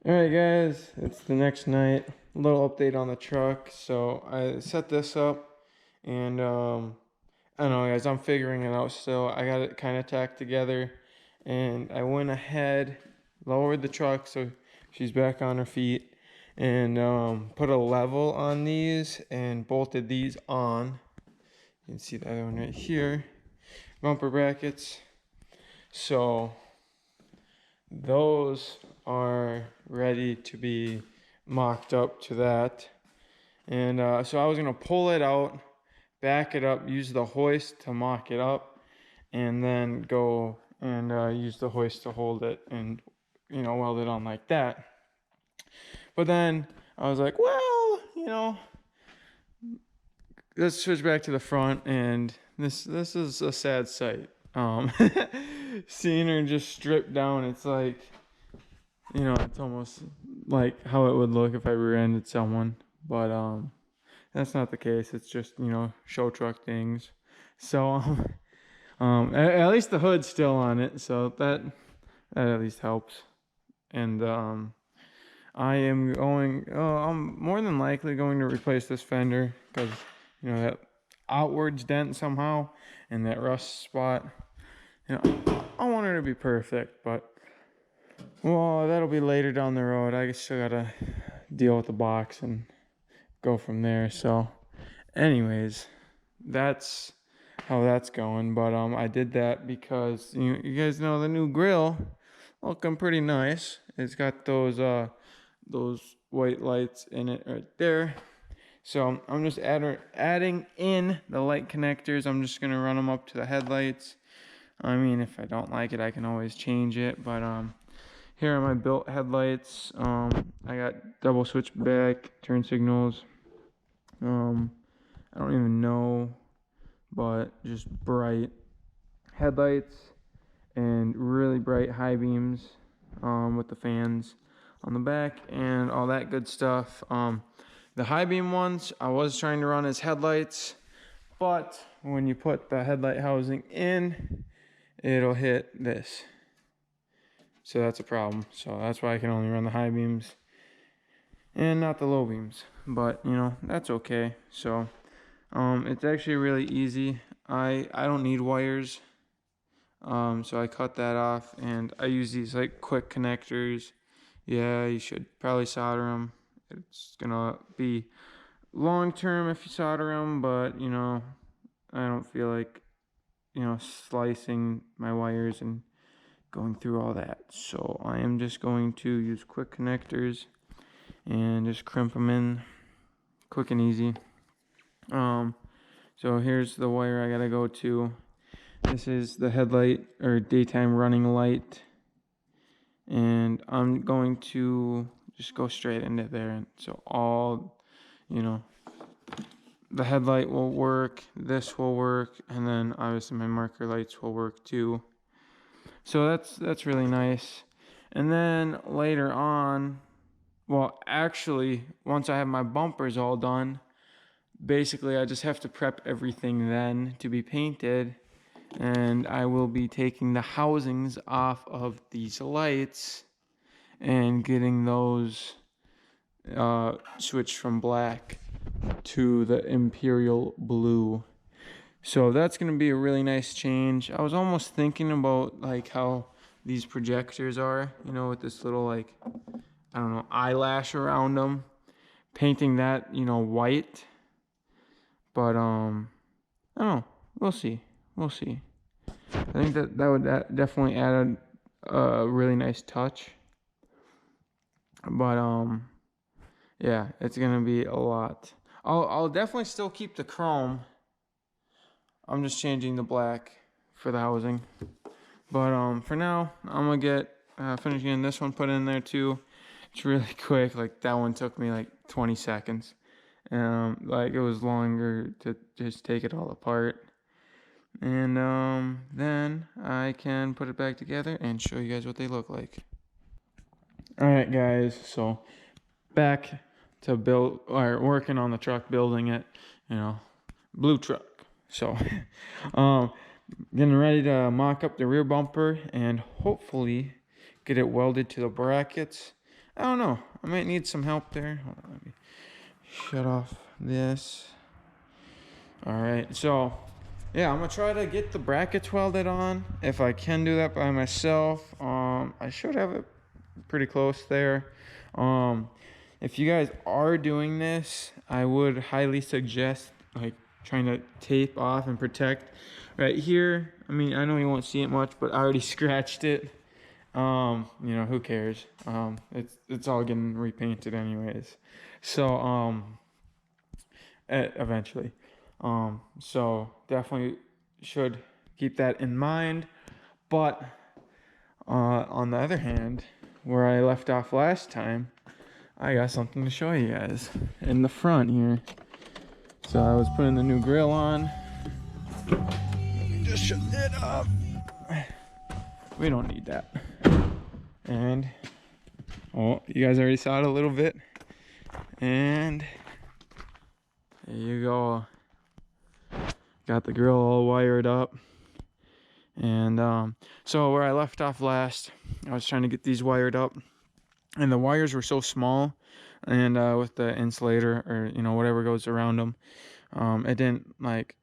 All right, guys, it's the next night. A little update on the truck. So I set this up, and I don't know, guys. I'm figuring it out still. I got it kind of tacked together, and I went ahead, lowered the truck so she's back on her feet, and put a level on these and bolted these on. You can see the other one right here. Bumper brackets. So those are ready to be mocked up to that. And so I was going to pull it out, back it up, use the hoist to mock it up, and then go and use the hoist to hold it and, weld it on like that. But then I was like, well, let's switch back to the front, and this is a sad sight. Seeing her just stripped down, it's like, it's almost like how it would look if I rear-ended someone, but that's not the case. It's just, show truck things. So at least the hood's still on it, so that at least helps. And I'm more than likely going to replace this fender because that outwards dent somehow and that rust spot. I want her to be perfect, but well, that'll be later down the road. I still gotta deal with the box and go from there. So anyways, that's how that's going. But I did that because you guys know the new grill looking pretty nice. It's got those white lights in it right there. So I'm just adding in the light connectors. I'm just gonna run them up to the headlights. I mean, if I don't like it, I can always change it. But here are my built headlights. I got double switchback turn signals. I don't even know, but just bright headlights and really bright high beams with the fans on the back and all that good stuff. The high beam ones I was trying to run as headlights, but when you put the headlight housing in, it'll hit this. So that's a problem. So that's why I can only run the high beams and not the low beams. But that's okay. So it's actually really easy. I don't need wires. So I cut that off and I use these like quick connectors. Yeah, you should probably solder them. It's gonna be long term if you solder them, but I don't feel like slicing my wires and going through all that. So I am just going to use quick connectors and just crimp them in quick and easy. So here's the wire I gotta go to. This is the headlight or daytime running light, and I'm going to just go straight into there. And so all the headlight will work, this will work, and then obviously my marker lights will work too. So that's really nice. And then later on, well, actually, once I have my bumpers all done, basically I just have to prep everything then to be painted, and I will be taking the housings off of these lights and getting those switched from black to the imperial blue. So that's going to be a really nice change. I was almost thinking about like how these projectors are, with this little like, I don't know, eyelash around them, painting that, white. But I don't know. We'll see. I think that would definitely add a really nice touch. But yeah, it's gonna be a lot. I'll definitely still keep the chrome. I'm just changing the black for the housing. But for now, I'm gonna get finishing this one put in there too. It's really quick. Like that one took me like 20 seconds. Like it was longer to just take it all apart. And then I can put it back together and show you guys what they look like. All right, guys. So back to working on the truck, building it. Blue truck. So, getting ready to mock up the rear bumper and hopefully get it welded to the brackets. I don't know. I might need some help there. Hold on, let me shut off this. All right, so yeah, I'm gonna try to get the brackets welded on if I can do that by myself. I should have it pretty close there. If you guys are doing this, I would highly suggest like trying to tape off and protect right here. I mean, I know you won't see it much, but I already scratched it. You know, who cares? It's all getting repainted anyways. So eventually. So definitely should keep that in mind. But on the other hand, where I left off last time, I got something to show you guys in the front here. So I was putting the new grill on. Let me just shut it up. We don't need that. And oh, you guys already saw it a little bit. And there you go. Got the grill all wired up. And so where I left off last, I was trying to get these wired up, and the wires were so small, and with the insulator, or you know, whatever goes around them, it didn't like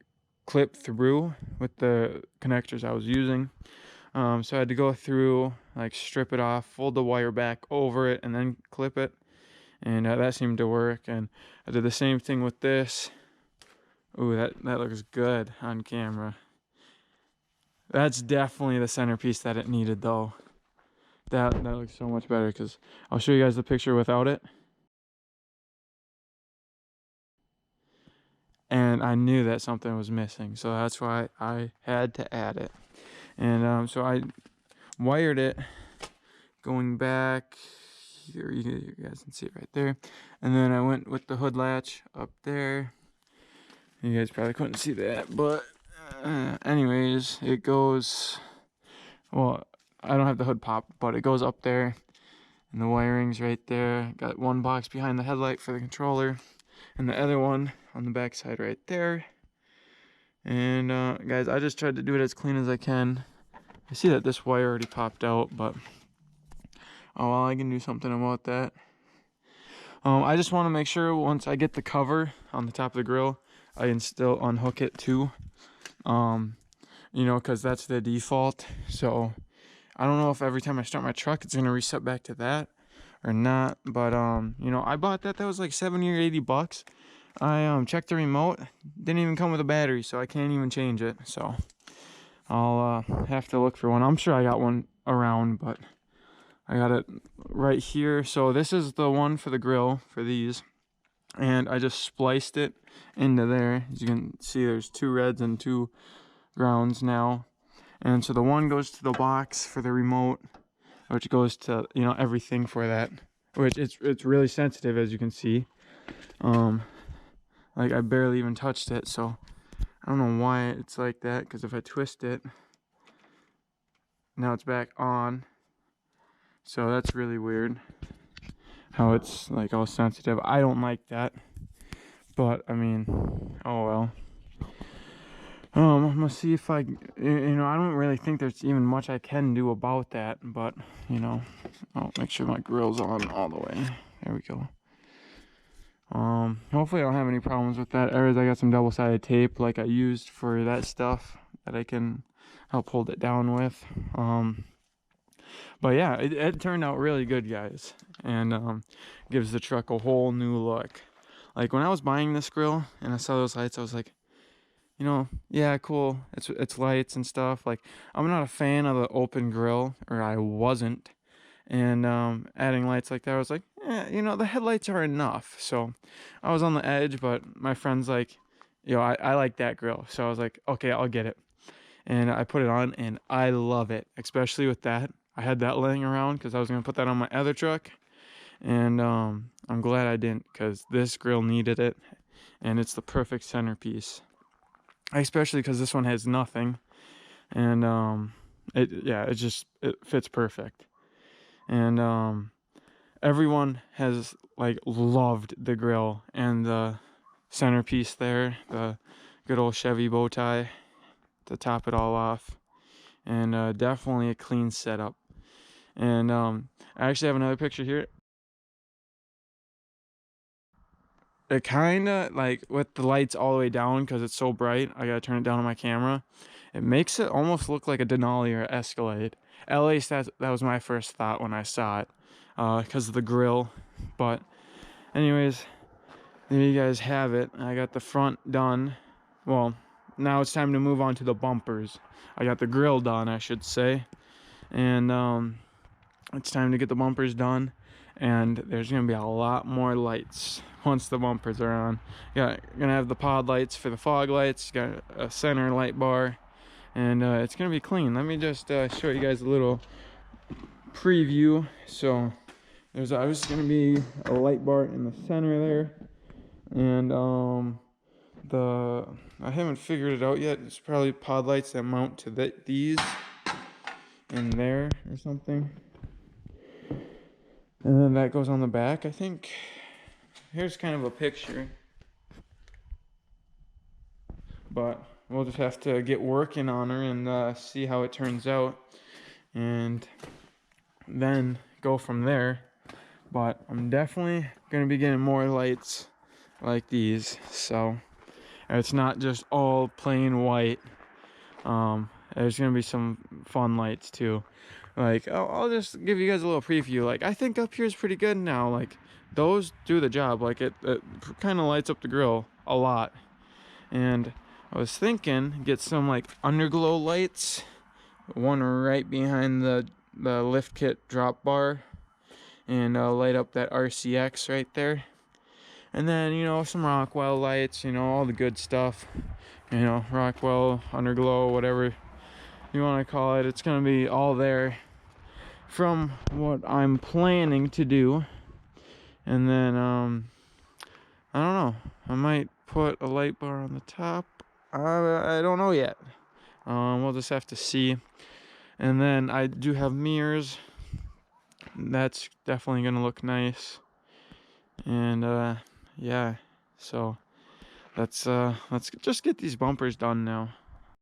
clip through with the connectors I was using. So I had to go through, like strip it off, fold the wire back over it, and then clip it, and that seemed to work. And I did the same thing with this. Ooh, that looks good on camera. That's definitely the centerpiece that it needed, though. That looks so much better, because I'll show you guys the picture without it. And I knew that something was missing, so that's why I had to add it. And so I wired it going back here. You guys can see it right there. And then I went with the hood latch up there. You guys probably couldn't see that, but anyways, it goes, well, I don't have the hood pop, but it goes up there, and the wiring's right there. Got one box behind the headlight for the controller, and the other one on the back side right there. And guys, I just tried to do it as clean as I can. I see that this wire already popped out, but oh well, I can do something about that. I just want to make sure once I get the cover on the top of the grill, I can still unhook it too. You know, because that's the default. So I don't know if every time I start my truck it's gonna reset back to that or not. But you know, I bought that was like 70 or 80 bucks. I checked the remote, didn't even come with a battery, so I can't even change it. So I'll have to look for one. I'm sure I got one around, but I got it right here. So this is the one for the grill for these, and I just spliced it into there. As you can see, there's two reds and two grounds now. And so the one goes to the box for the remote, which goes to, you know, everything for that, which it's really sensitive, as you can see. Like I barely even touched it, so I don't know why it's like that, because if I twist it, now it's back on. So that's really weird how it's like all sensitive. I don't like that, but I mean, oh well. I'm gonna see if I, you know, I don't really think there's even much I can do about that, but you know, I'll make sure my grill's on all the way. There we go. Hopefully I don't have any problems with that. As I got some double-sided tape like I used for that stuff that I can help hold it down with. But yeah, it turned out really good, guys, and gives the truck a whole new look. Like when I was buying this grill and I saw those lights, I was like, you know, yeah, cool. It's lights and stuff. Like I'm not a fan of the open grill, or I wasn't. And adding lights like that, I was like, you know, the headlights are enough. So I was on the edge, but my friend's like, yo, I like that grill. So I was like, okay, I'll get it. And I put it on, and I love it, especially with that. I had that laying around because I was going to put that on my other truck. And I'm glad I didn't, because this grill needed it. And it's the perfect centerpiece. Especially because this one has nothing. And it fits perfect. And everyone has like loved the grill and the centerpiece there, the good old Chevy bow tie to top it all off. And definitely a clean setup. And I actually have another picture here. it kind of like with the lights all the way down because it's so bright. I gotta turn it down on my camera. It makes it almost look like a Denali or Escalade. At least that was my first thought when I saw it, because of the grill. But anyways, there you guys have it. I got the front done. Well, now it's time to move on to the bumpers. I got the grill done, I should say, and it's time to get the bumpers done. And there's gonna be a lot more lights once the bumpers are on. You're gonna have the pod lights for the fog lights. Got a center light bar, and it's gonna be clean. Let me just show you guys a little preview. So there's obviously gonna be a light bar in the center there, and I haven't figured it out yet. It's probably pod lights that mount to these in there or something. And then that goes on the back. I think here's kind of a picture, but we'll just have to get working on her and see how it turns out, and then go from there. But I'm definitely gonna be getting more lights like these, so it's not just all plain white. There's gonna be some fun lights too. Like I'll just give you guys a little preview. Like I think up here is pretty good now. Like those do the job. Like it kind of lights up the grill a lot. And I was thinking get some like underglow lights, one right behind the lift kit drop bar, and light up that RCX right there. And then, you know, some Rockwell lights, you know, all the good stuff. You know, Rockwell, underglow, whatever you want to call it. It's going to be all there from what I'm planning to do. And then, I don't know. I might put a light bar on the top. I don't know yet. We'll just have to see. And then I do have mirrors. That's definitely going to look nice. And, yeah, so let's just get these bumpers done now.